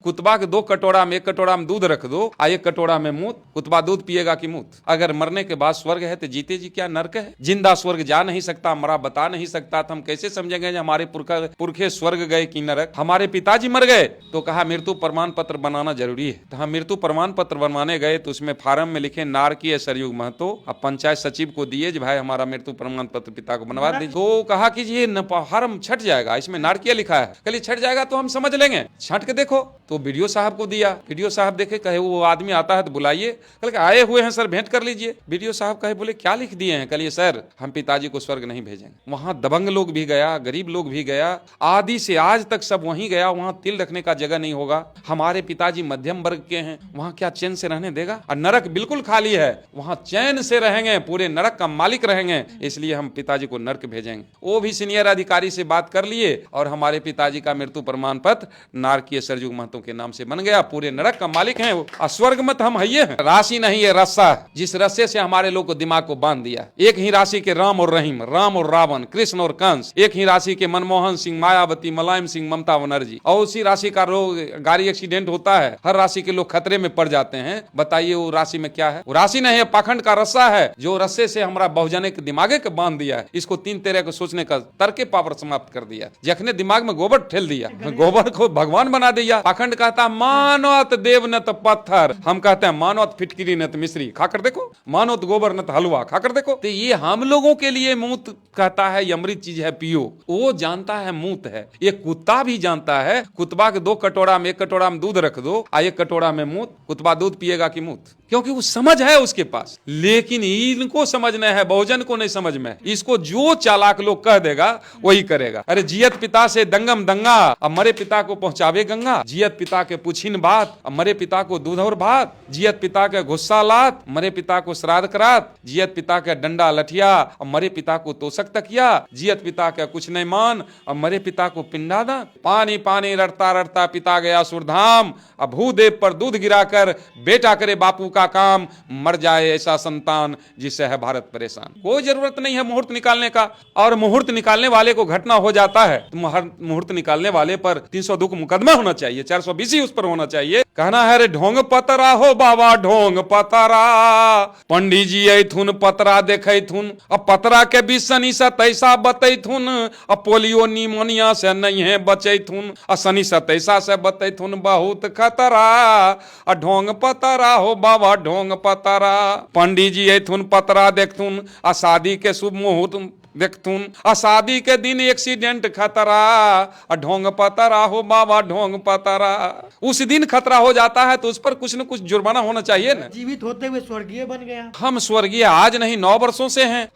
कुतबा के 2 कटोरा में 1 कटोरा में दूध रख दो और 1 कटोरा में मूत। कुतबा दूध पिएगा कि मूत? अगर मरने के बाद स्वर्ग है तो जीते जी क्या नरक है? जिंदा स्वर्ग जा नहीं सकता, मरा बता नहीं सकता, तो हम कैसे समझेंगे हमारे पुरखे स्वर्ग गए कि नरक? हमारे पिताजी मर गए तो कहा मृत्यु प्रमाण पत्र बनाना जरूरी है, तो हम मृत्यु प्रमाण पत्र बनवाने गए तो उसमें फार्म में लिखे नारकीय सरयुग महतो। अब पंचायत सचिव को दिए भाई हमारा मृत्यु प्रमाण पत्र पिता को बनवा दीजिए। तो कहा कि ये फार्म छट जाएगा, इसमें नारकीय लिखा है। कल छट जाएगा तो हम समझ लेंगे, छट के देखो। तो वीडियो साहब को दिया, वीडियो साहब देखे, कहे वो आदमी आता है तो बुलाइए। कल आए हुए हैं सर, भेंट कर लीजिए। वीडियो साहब कहे बोले क्या लिख दिए हैं? कल सर हम पिताजी को स्वर्ग नहीं भेजेंगे। वहां दबंग लोग भी गया, गरीब लोग भी गया, आदि से आज तक सब वहीं गया। वहां तिल रखने का जगह नहीं होगा। हमारे पिताजी मध्यम वर्ग के हैं, वहां क्या चैन से रहने देगा? और नरक बिल्कुल खाली है, वहां चैन से रहेंगे, पूरे नरक का मालिक रहेंगे, इसलिए हम पिताजी को नरक भेजेंगे। वो भी सीनियर अधिकारी से बात कर लिए और हमारे पिताजी का मृत्यु प्रमाण पत्र नारकीय सरयुग महतो के नाम से बन गया। पूरे नरक का मालिक है वो। स्वर्ग मत हम है, राशि नहीं है रस्सा, जिस रस्से से हमारे लोग को दिमाग को बांध दिया। एक ही राशि के राम और रहीम, राम और रावण, कृष्ण और कंस, एक ही राशि के मनमोहन सिंह, मायावती, मुलायम सिंह, ममता बनर्जी, और उसी राशि का रोग गाड़ी एक्सीडेंट होता है, हर राशि के लोग खतरे में पड़ जाते हैं। बताइए वो राशि में क्या है? वो राशि नहीं है, पाखंड का रस्सा है, जो रस्से से हमारा बहुजने के दिमागे के बांध दिया है। इसको 3 तरह को सोचने का तर्क पावर समाप्त कर दिया। जखने दिमाग में गोबर ठेल दिया, गोबर को भगवान बना दिया। पाखंड कहता मानवत देव न तो पत्थर, हम कहते हैं मानवत फिटकिरी न तो मिश्री। खाकर देखो, मानवत गोबर न तो हलवा, खाकर देखो। तो ये हम लोगों के लिए मूत कहता है ये अमृत चीज है, पियो। वो जानता है मूत है। ये कुत्ता भी जानता है। कुतबा के 2 कटोरा में 1 कटोरा में दूध रख दो और 1 कटोरा में मूत। कुतबा दूध पिएगा कि मूत? क्योंकि वो समझ है उसके पास। लेकिन इनको समझना है, बहुजन को नहीं समझ में। इसको जो चालाक लोग कह देगा वही करेगा। अरे जियत पिता से दंगम दंगा, अब मरे पिता को पहुंचावे गंगा। जियत पिता के पुछिन बात, अब मरे पिता को दूध और भात। जियत पिता के गुस्सा लात, मरे पिता को श्राद्ध करात। जियत पिता के डंडा लठिया, अब मरे पिता को तोषक तकिया। जियत पिता के कुछ नहीं मान, अब मरे पिता को पिंडा दान। पानी पानी रटता रटता पिता गया सुरधाम, अब भूदेव पर दूध गिराकर बेटा करे बापू का काम। मर जाए ऐसा संतान जिससे है भारत परेशान। कोई जरूरत नहीं है मुहूर्त निकालने का, और मुहूर्त निकालने वाले को घटना हो जाता है तो मुहूर्त निकालने वाले पर 302 का मुकदमा होना चाहिए, 420 ही उस पर होना चाहिए। कहना है रे ढोंग पतरा हो बाबा ढोंग पतरा, पंडित जी ऐथुन पतरा देखैथुन, अब पतरा के बिसनी से तैसा बतैथुन, अब पोलियो निमोनिया से नहीं है बचैथुन, अब सनी से तैसा से बतैथुन बहुत खतरा, ढोंग पतरा हो बाबा ढोंग पतरा। पंडित जी ऐथुन पतरा देखथुन, शादी के शुभ मुहूर्त देखथुन, शादी के दिन एक्सीडेंट खतरा, ढोंग पतरा हो बाबा ढोंग पतरा। उस दिन खतरा हो जाता है तो उस पर कुछ न कुछ जुर्माना होना चाहिए ना। जीवित होते हुए स्वर्गीय बन गया। हम स्वर्गीय आज नहीं 9 वर्षों से हैं।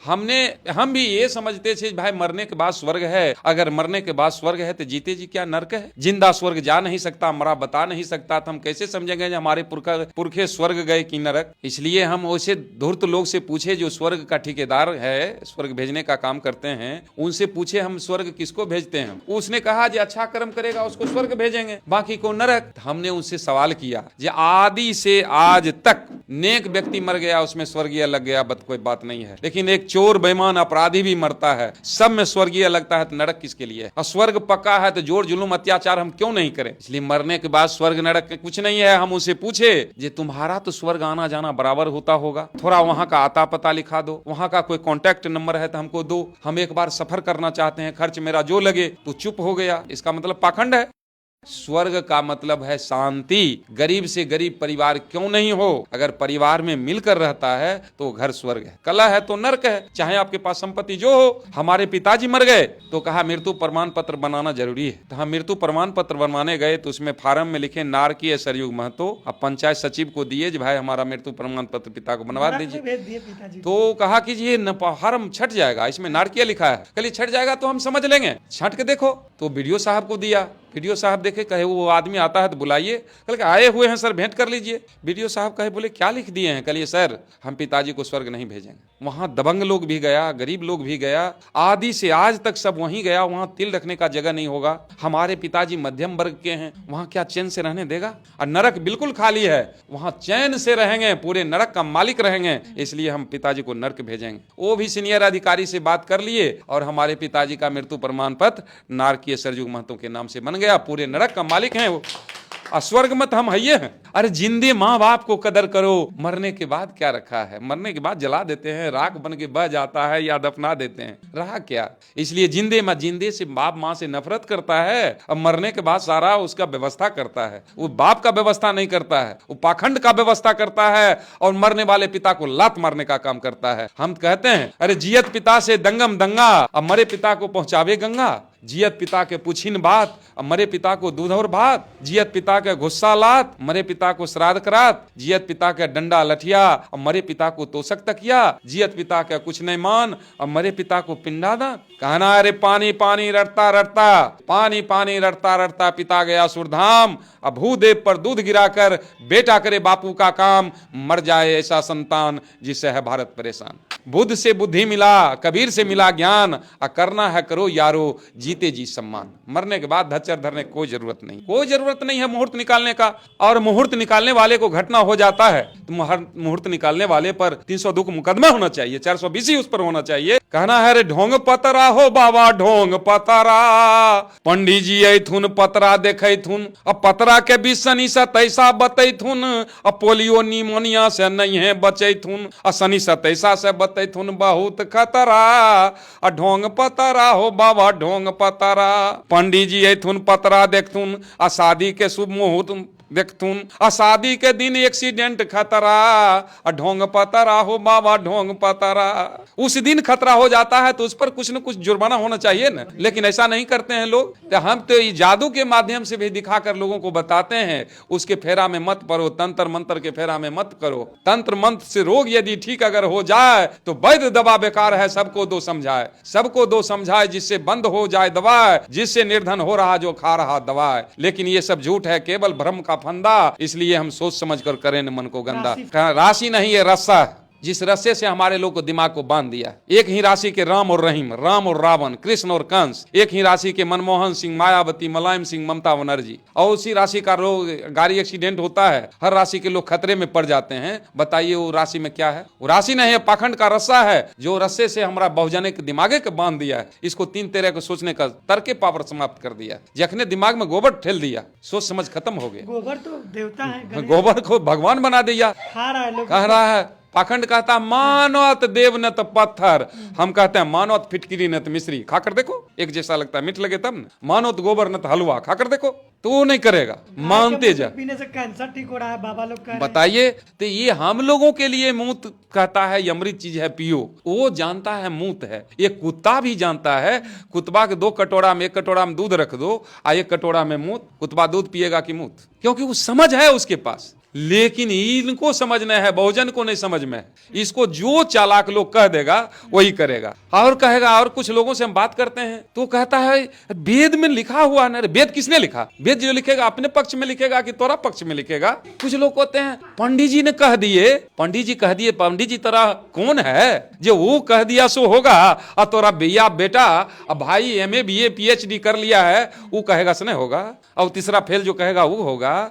हम भी ये समझते थे भाई मरने के बाद स्वर्ग है। अगर मरने के बाद स्वर्ग है तो जीते जी क्या नरक है? जिंदा स्वर्ग जा नहीं सकता, मरा बता नहीं सकता, तो हम कैसे समझेंगे हमारे पुरखे स्वर्ग गए कि नरक? इसलिए हम वैसे धूर्त लोग से पूछे जो स्वर्ग का ठेकेदार है, स्वर्ग भेजने का काम करते हैं, उनसे पूछे हम स्वर्ग किसको भेजते हैं? उसने कहा जो अच्छा कर्म करेगा उसको स्वर्ग भेजेंगे, बाकी को नरक। हमने उनसे सवाल किया जो आदि से आज तक नेक व्यक्ति मर गया उसमें स्वर्गीय लग गया, कोई बात नहीं है। लेकिन एक चोर बेईमान अपराधी भी मरता है, सब में स्वर्गीय लगता है, तो नरक किसके लिए? और स्वर्ग पक्का है तो जोर जुलूम अत्याचार हम क्यों नहीं करें? इसलिए मरने के बाद स्वर्ग नरक कुछ नहीं है। हम उनसे पूछे जे तुम्हारा तो स्वर्ग आना जाना बराबर होता होगा, थोड़ा वहां का आता पता लिखा दो, वहां का कोई कॉन्टैक्ट नंबर है तो हमको दो, हम एक बार सफर करना चाहते हैं, खर्च मेरा जो लगे। तो चुप हो गया। इसका मतलब पाखंड है। स्वर्ग का मतलब है शांति। गरीब से गरीब परिवार क्यों नहीं हो, अगर परिवार में मिलकर रहता है तो घर स्वर्ग है। कलह है तो नरक है, चाहे आपके पास संपत्ति जो हो। हमारे पिताजी मर गए तो कहा मृत्यु प्रमाण पत्र बनाना जरूरी है, तो हम मृत्यु प्रमाण पत्र बनवाने गए तो उसमें फार्म में लिखे नारकीय सरयुग महतो। अब पंचायत सचिव को दिए भाई हमारा मृत्यु प्रमाण पत्र पिता को बनवा दीजिए। तो कहा कि ये फार्म छट जाएगा, इसमें नारकीय लिखा है। कल छट जाएगा तो हम समझ लेंगे, छट के देखो। तो वीडियो साहब को दिया, वीडियो साहब देखे, कहे वो आदमी आता है तो बुलाइए। कल आए हुए हैं सर, भेंट कर लीजिए। वीडियो साहब कहे बोले क्या लिख दिए हैं? कल सर हम पिताजी को स्वर्ग नहीं भेजेंगे। वहां दबंग लोग भी गया, गरीब लोग भी गया, आदि से आज तक सब वहीं गया। वहां तिल रखने का जगह नहीं होगा। हमारे पिताजी मध्यम वर्ग के हैं, वहां क्या चैन से रहने देगा? और नरक बिल्कुल खाली है, वहां चैन से रहेंगे, पूरे नरक का मालिक रहेंगे, इसलिए हम पिताजी को नरक भेजेंगे। वो भी सीनियर अधिकारी से बात कर लिए और हमारे पिताजी का मृत्यु प्रमाण पत्र नारकीय सरयुग महतो के नाम से बन गया। पूरे नरक का मालिक है वो। स्वर्ग में तो हम हइये हैं। अरे जिंदे माँ बाप को कदर करो, मरने के बाद क्या रखा है? मरने के बाद जला देते हैं, राख बन के बह जाता है या दफना देते हैं, रहा क्या? इसलिए जिंदे में जिंदे से बाप माँ से नफरत करता है, अब मरने के बाद सारा उसका व्यवस्था करता है। वो बाप का व्यवस्था नहीं करता है, वो पाखंड का व्यवस्था करता है और मरने वाले पिता को लात मारने का काम करता है। हम कहते हैं अरे जियत पिता से दंगम दंगा, अब मरे पिता को पहुंचावे गंगा। जियत पिता के पुछिन बात, अब मरे पिता को दूध और भात। जियत पिता के गुस्सा लात, मरे पिता को श्राद्ध करात। जियत पिता के डंडा लठिया, अब मरे पिता को तोशक तकिया। जियत पिता के कुछ नहीं मान, अब मरे पिता को पिंडा दान। कहना अरे पानी पानी रटता रटता, पानी पानी रटता रटता पिता गया सुरधाम। अब भूदेव पर दूध गिराकर बेटा करे बापू का काम, मर जाए ऐसा संतान जिससे है भारत परेशान। बुद्ध से बुद्धि मिला, कबीर से मिला ज्ञान, करना है करो यारो, जीते जी सम्मान। मरने के बाद धच्चर धरने कोई जरूरत नहीं, कोई जरूरत नहीं है मुहूर्त निकालने का। और मुहूर्त निकालने वाले को घटना हो जाता है तो मुहूर्त निकालने वाले पर 302 का मुकदमा होना चाहिए, 420 ही उस पर होना चाहिए। कहना है रे ढोंग पतरा हो बाबा ढोंग पतरा, पंडित जी ऐथुन पतरा देखैथुन, अब पतरा के बिसनी से तैसा बतैथुन, अब पोलियो निमोनिया से नहीं है बचैथुन, सनी से तैसा से बतैथुन बहुत खतरा। ढोंग पतरा हो बाबा ढोंग पतरा, पंडित जी ऐथुन पतरा देखथुन, शादी के शुभ मुहूर्त देखथुन, शादी के दिन एक्सीडेंट खतरा। ढोंग पतरा हो बाबा ढोंग पतरा। उस दिन खतरा हो जाता है तो उस पर कुछ न कुछ जुर्माना होना चाहिए ना, लेकिन ऐसा नहीं करते हैं लोग। तो हम तो ये जादू के माध्यम से भी दिखाकर लोगों को बताते हैं उसके फेरा में मत पड़ो, तंत्र मंत्र के फेरा में मत करो। तंत्र मंत्र से रोग यदि ठीक अगर हो जाए तो वैद्य दवा बेकार है, सबको दो समझाए, सबको दो समझाए, जिससे बंद हो जाए दवा, जिससे निर्धन हो रहा जो खा रहा दवा। लेकिन ये सब झूठ है, केवल भ्रम का फंदा। इसलिए हम सोच समझ कर करें न मन को गंदा। राशि नहीं है रस्सा है, जिस रस्से से हमारे लोग को दिमाग को बांध दिया। एक ही राशि के राम और रहीम, राम और रावण, कृष्ण और कंस। एक ही राशि के मनमोहन सिंह, मायावती, मुलायम सिंह, ममता बनर्जी। और उसी राशि का लोग गाड़ी एक्सीडेंट होता है, हर राशि के लोग खतरे में पड़ जाते हैं। बताइए वो राशि में क्या है? वो राशि नहीं है, पाखंड का रस्सा है, जो रस्से से हमारा बहुजन के दिमागे को बांध दिया है। इसको तीन तेरह को सोचने का तर्के पावर समाप्त कर दिया। जखने दिमाग में गोबर ठेल दिया, सोच समझ खत्म हो गया। गोबर तो देवता है, गोबर को भगवान बना दिया। खा रहा है लोग, कह रहा है पाखंड कहता मानवत देव न तो पत्थर, हम कहते हैं मानवत फिटकिरी न तो मिश्री। खाकर देखो, एक जैसा लगता है, मीठ लगे तब न। मानवत गोबर न तो हलवा, खाकर देखो तो वो नहीं करेगा, मानते जा। पीने से कैंसर ठीक हो रहा है बाबा लोग कह रहे हैं। बताइए, तो ये हम लोगों के लिए मूत कहता है, अमृत चीज है पियो। वो जानता है मूत है, ये कुत्ता भी जानता है। कुत्ता के 2 कटोरा में, 1 कटोरा में दूध रख दो, 1 कटोरा में मूत, कुत्ता दूध पिएगा कि मूत? क्योंकि वो समझ है उसके पास। लेकिन इनको समझना है, बहुजन को नहीं समझ में है। इसको जो चालाक लोग कह देगा वही करेगा और कहेगा। और कुछ लोगों से हम बात करते हैं तो कहता है वेद में लिखा हुआ ना। वेद किसने लिखा? वेद जो लिखेगा अपने पक्ष में लिखेगा कि तोरा पक्ष में लिखेगा? कुछ लोग कहते हैं पंडित जी ने कह दिए, पंडित जी कह दिए। पंडित जी तरह कौन है जो वो कह दिया सो होगा, और तोरा भैया बेटा अब भाई MA BA PhD कर लिया है, वो कहेगा से नहीं होगा, और तीसरा फेल जो कहेगा वो होगा।